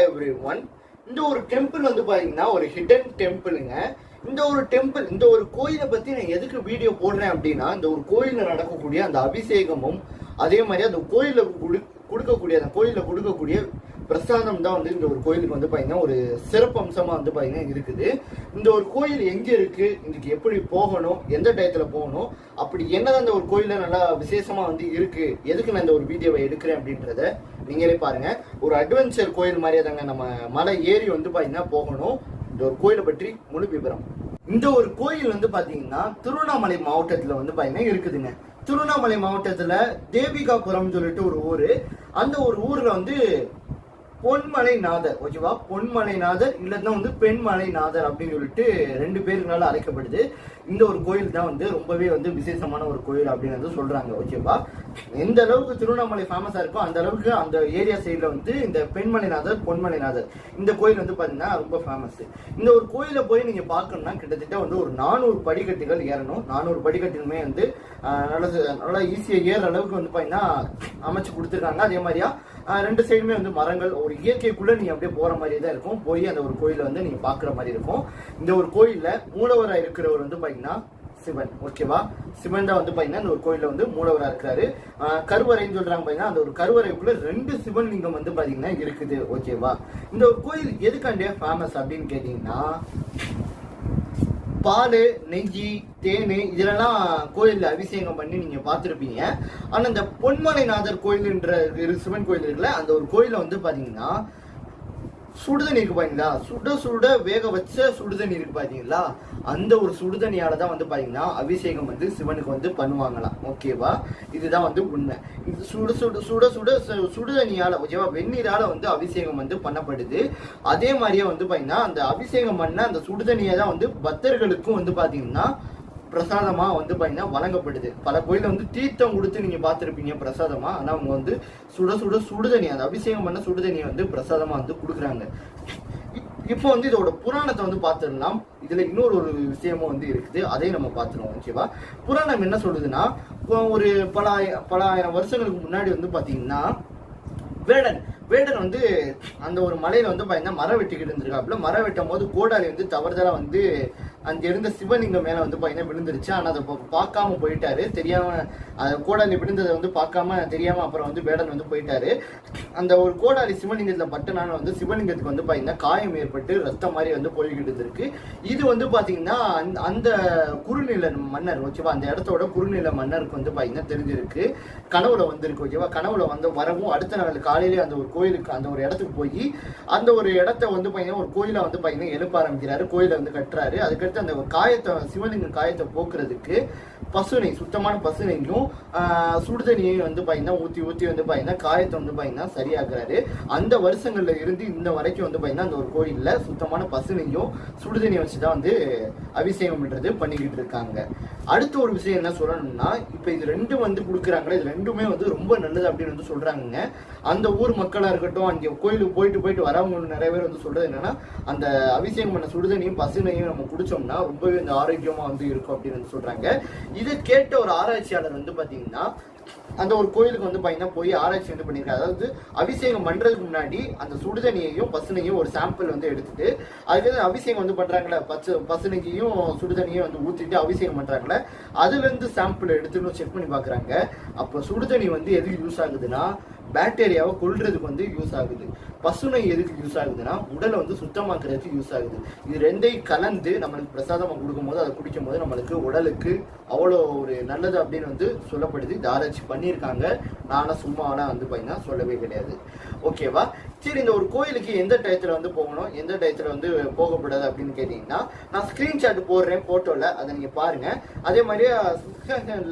Everyone. இந்த ஒரு temple வந்து பாத்தீங்கன்னா ஒரு ஹிடன் டெம்பிளுங்க. இந்த ஒரு கோயிலை பத்தி நான் எதுக்கு வீடியோ போடுறேன் அப்படின்னா, இந்த ஒரு கோயில நடக்கக்கூடிய அந்த அபிஷேகமும் அதே மாதிரி அந்த கோயில கொடுக்கக்கூடிய பிரசாதம் தான் வந்து இந்த ஒரு கோயிலுக்கு வந்து பாத்தீங்கன்னா ஒரு சிறப்பு அம்சமா வந்து பாத்தீங்கன்னா இருக்குது. இந்த ஒரு கோயில் எங்க இருக்கு, இதுக்கு எப்படி போகணும், எந்த டயத்துல போகணும், அப்படி என்னதான் இந்த ஒரு கோயில நல்லா விசேஷமா வந்து இருக்கு, எதுக்கு நான் இந்த ஒரு வீடியோவை எடுக்கிறேன் அப்படின்றத நீங்களே பாருங்க. ஒரு அட்வென்ச்சர் கோயில் மாதிரியே தாங்க, நம்ம மலை ஏறி வந்து பாத்தீங்கன்னா போகணும். இந்த ஒரு கோயிலை பற்றி முழு விவரம். இந்த ஒரு கோயில் வந்து பாத்தீங்கன்னா திருவண்ணாமலை மாவட்டத்துல வந்து பாத்தீங்கன்னா இருக்குதுங்க. திருவண்ணாமலை மாவட்டத்துல தேவிகாபுரம் சொல்லிட்டு ஒரு ஊரு. அந்த ஒரு ஊர்ல வந்து பொன்மலைநாதர், ஓகேவா, பொன்மலைநாதர் இல்லைன்னா வந்து பெண்மலைநாதர் அப்படின்னு சொல்லிட்டு ரெண்டு பேருனால அழைக்கப்படுது. இந்த ஒரு கோயில் தான் வந்து ரொம்பவே வந்து விசேஷமான ஒரு கோயில் அப்படின்னு வந்து சொல்றாங்க, ஓகேவா. எந்த அளவுக்கு திருவண்ணாமலை ஃபேமஸா இருக்கோ அந்த அளவுக்கு அந்த ஏரியா சைட்ல வந்து இந்த பெண்மலைநாதர் பொன்மலைநாதர் இந்த கோயில் வந்து பாத்தீங்கன்னா ரொம்ப ஃபேமஸ். இந்த ஒரு கோயில போய் நீங்க பார்க்கணும்னா கிட்டத்தட்ட வந்து ஒரு 400 படிக்கட்டுகள் ஏறணும். 400 படிக்கட்டுமே வந்து நல்லா ஈஸியா ஏற அளவுக்கு வந்து பாத்தீங்கன்னா அமைச்சு கொடுத்துருக்காங்க. அதே மாதிரியா ரெண்டு சைடுமே வந்து மரங்கள், ஒரு இயற்கைக்குள்ள நீங்க அப்படியே போற மாதிரி தான் இருக்கும். போய் அந்த ஒரு கோயில வந்து நீங்க பாக்குற மாதிரி இருக்கும். இந்த ஒரு கோயில்ல மூலவரா இருக்கிறவர் வந்து பாத்தீங்கன்னா சிவன், ஓகேவா. சிவன் தான் வந்து பாத்தீங்கன்னா இந்த ஒரு கோயில வந்து மூலவரா இருக்கிறாரு. கருவறைன்னு சொல்றாங்க பாத்தீங்கன்னா, அந்த ஒரு கருவறைக்குள்ள 2 சிவன் லிங்கம் வந்து பாத்தீங்கன்னா இருக்குது, ஓகேவா. இந்த ஒரு கோயில் எதுக்காண்டே ஃபேமஸ் அப்படின்னு கேட்டீங்கன்னா, பால், நெய்யி, தேன் இதெல்லாம் கோயிலில் அபிஷேகம் பண்ணி நீங்க பார்த்துருப்பீங்க. ஆனா இந்த பொன்மலைநாதர் கோயில்ன்ற சிவன் கோயில் இருக்குல்ல, அந்த ஒரு கோயில வந்து பாத்தீங்கன்னா சுடுதண்ணி இருக்கு பாத்தீங்களா, சுட வேக வச்ச சுடுதண்ணி இருக்கு பாத்தீங்களா, அந்த ஒரு சுடுதண்ணியால தான் வந்து பாத்தீங்கன்னா அபிஷேகம் வந்து சிவனுக்கு வந்து பண்ணுவாங்களாம், ஓகேவா. இதுதான் வந்து உண்மை. இது சுடுதண்ணியால, ஓகேவா, வெந்நீரால வந்து அபிஷேகம் வந்து பண்ணப்படுது. அதே மாதிரியே வந்து பாத்தீங்கன்னா அந்த அபிஷேகம் பண்ண அந்த சுடுதண்ணியை தான் வந்து பக்தர்களுக்கும் வந்து பாத்தீங்கன்னா பிரசாதமா வந்து பாத்தீங்கன்னா வழங்கப்படுது. பல கோயில வந்து தீர்த்தம் கொடுத்து நீங்க பார்த்துருப்பீங்க பிரசாதமா. ஆனா அவங்க வந்து சுடுதண்ணி, அந்த அபிஷேகம் பண்ண சுடுதண்ணியை வந்து பிரசாதமா வந்து கொடுக்குறாங்க. இப்போ வந்து இதோட புராணத்தை வந்து பார்த்துடலாம். இதுல இன்னொரு விஷயமும் வந்து இருக்குது, அதையும் நம்ம பார்த்துருவோம், ஓகேவா. புராணம் என்ன சொல்லுதுன்னா, ஒரு பல ஆயிரம் வருஷங்களுக்கு முன்னாடி வந்து பாத்தீங்கன்னா வேடன் வந்து அந்த ஒரு மலையில வந்து பாத்தீங்கன்னா மரம் வெட்டிக்கிட்டு இருந்திருக்காப்புல. மரம் வெட்டும் போது கோடாலி வந்து தவறுதலா வந்து அங்க இருந்த சிவலிங்கம் மேல வந்து பாத்தீங்கன்னா விழுந்துருச்சு. ஆனா அதை பார்க்காம போயிட்டாரு, தெரியாம. கோடாலி விழுந்ததை வந்து பார்க்காம தெரியாம அப்புறம் வந்து வேடன் வந்து போயிட்டாரு. அந்த ஒரு கோடாலி சிவலிங்கத்துல பட்டனால வந்து சிவலிங்கத்துக்கு வந்து பாத்தீங்கன்னா காயம் ஏற்பட்டு ரத்தம் மாதிரி வந்து போய்கிட்டு இருந்திருக்கு. இது வந்து பாத்தீங்கன்னா அந்த குறுநில மன்னர், ஓகேவா, அந்த இடத்தோட குறுநில மன்னருக்கு வந்து பாத்தீங்கன்னா தெரிஞ்சிருக்கு. கனவுல வந்திருக்கு, ஓகேவா. கனவுல வந்து வரவும் அடுத்த நாள் காலையிலே அந்த ஒரு கோயிலுக்கு, அந்த ஒரு இடத்துக்கு போய் அந்த ஒரு இடத்த வந்து பாத்தீங்கன்னா ஒரு கோயிலை வந்து பாத்தீங்கன்னா எழுப்ப ஆரம்பிக்கிறாரு. கோயிலை வந்து கட்டுறாரு. அதுக்கடுத்து அந்த காயத்தை, சிவலிங்க காயத்தை போக்குறதுக்கு பசுனை, சுத்தமான பசுனையும் சுடுதண்ணியையும் வந்து பாத்தீங்கன்னா ஊத்தி வந்து பாத்தீங்கன்னா காயத்தை வந்து பாத்தீங்கன்னா சரியாக்குறாரு. அந்த வருஷங்கள்ல இருந்து இந்த வரைக்கும் வந்து பாத்தீங்கன்னா அந்த ஒரு கோயில்ல சுத்தமான பசுனையும் சுடுதண்ணியை வச்சுதான் வந்து அபிஷேகம் பண்றது பண்ணிக்கிட்டு இருக்காங்க. அடுத்த ஒரு விஷயம் என்ன சொல்லணும்னா, இப்ப இது ரெண்டும் வந்து கொடுக்குறாங்களே, இது ரெண்டுமே வந்து ரொம்ப நல்லது அப்படின்னு வந்து சொல்றாங்க. அந்த ஊர் மக்களா இருக்கட்டும், அங்கே கோயிலுக்கு போயிட்டு வரவங்க நிறைய பேர் வந்து சொல்றது என்னன்னா, அந்த அபிஷேகம் பண்ண சுடுதண்ணியும் பசுனையும் நம்ம குடிச்சோம்னா ரொம்பவே இந்த ஆரோக்கியமா வந்து இருக்கும் அப்படின்னு வந்து சொல்றாங்க. இதை கேட்ட ஒரு ஆராய்ச்சியாளர் வந்து பாத்தீங்கன்னா அந்த ஒரு கோயிலுக்கு வந்து பாத்தீங்கன்னா போய் ஆராய்ச்சி வந்து பண்ணிருக்காரு. அதாவது அபிஷேகம் பண்றதுக்கு முன்னாடி அந்த சுடுதண்ணியையும் பசுனையும் ஒரு சாம்பிள் வந்து எடுத்துட்டு, அதுக்கு அபிஷேகம் வந்து பண்றாங்களே, பசுனையும் சுடுதண்ணியும் வந்து ஊத்திட்டு அபிஷேகம் பண்றாங்களே, அதுல இருந்து சாம்பிள் எடுத்துன்னு செக் பண்ணி பாக்குறாங்க. அப்ப சுடுதண்ணி வந்து எதுக்கு யூஸ் ஆகுதுன்னா பாக்டீரியாவை கொல்றதுக்கு வந்து யூஸ் ஆகுது. பசுனை எதுக்கு யூஸ் ஆகுதுன்னா உடலை வந்து சுத்தமாக்குறதுக்கு யூஸ் ஆகுது. இது ரெண்டையும் கலந்து நம்மளுக்கு பிரசாதமா கொடுக்கும் போது, அதை குடிக்கும் போது நம்மளுக்கு உடலுக்கு அவ்வளோ ஒரு நல்லது அப்படின்னு வந்து சொல்லப்படுது. இது ஆராய்ச்சி பண்ணியிருக்காங்க. நானும் சும்மாவெல்லாம் வந்து பாத்தீங்கன்னா சொல்லவே கிடையாது, ஓகேவா. சரி, இந்த ஒரு கோயிலுக்கு எந்த டயத்துல வந்து போகணும், எந்த டயத்துல வந்து போகக்கூடாது அப்படின்னு கேட்டீங்கன்னா, நான் ஸ்கிரீன்ஷாட் போடுறேன் போட்டோல, அதை நீங்க பாருங்க. அதே மாதிரியே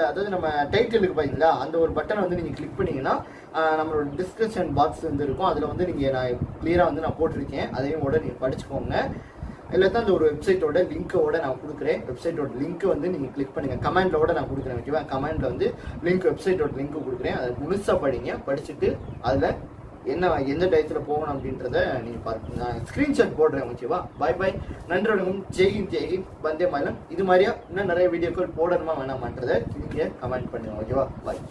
அதாவது நம்ம டைட்டிலுக்கு பாத்தீங்களா, அந்த ஒரு பட்டனை வந்து நீங்க கிளிக் பண்ணீங்கன்னா நம்மளோட டிஸ்கிரிப்ஷன் பாக்ஸ் வந்து இருக்கும். அதுல வந்து நீங்க நான் கிளியரா வந்து நான் போட்டிருக்கேன், அதையும் கூட நீங்க படிச்சுக்கோங்க. இல்லை தான் அந்த ஒரு வெப்சைட்டோட லிங்க்கோட நான் கொடுக்குறேன். வெப்சைட்டோட லிங்க் வந்து நீங்கள் கிளிக் பண்ணுங்க. கமெண்ட்லோட நான் கொடுக்குறேன், ஓகேவா. கமெண்ட்ல வந்து லிங்க், வெப்சைட்டோட லிங்க் கொடுக்குறேன். அதை முழுசாக படிங்க. படிச்சுட்டு அதில் எந்த டயத்தில் போகணும் அப்படின்றத நீங்கள் பாருங்க. நான் ஸ்க்ரீன்ஷாட் போடுறேன், ஓகேவா. பாய் பாய், நன்றி வணக்கம், ஜெய்ஹிந்த், வந்தே மாதரம். இது மாதிரியா இன்னும் நிறைய வீடியோக்கள் போடணுமா வேணாமான்றதை நீங்கள் கமெண்ட் பண்ணுங்க, ஓகேவா. பாய்.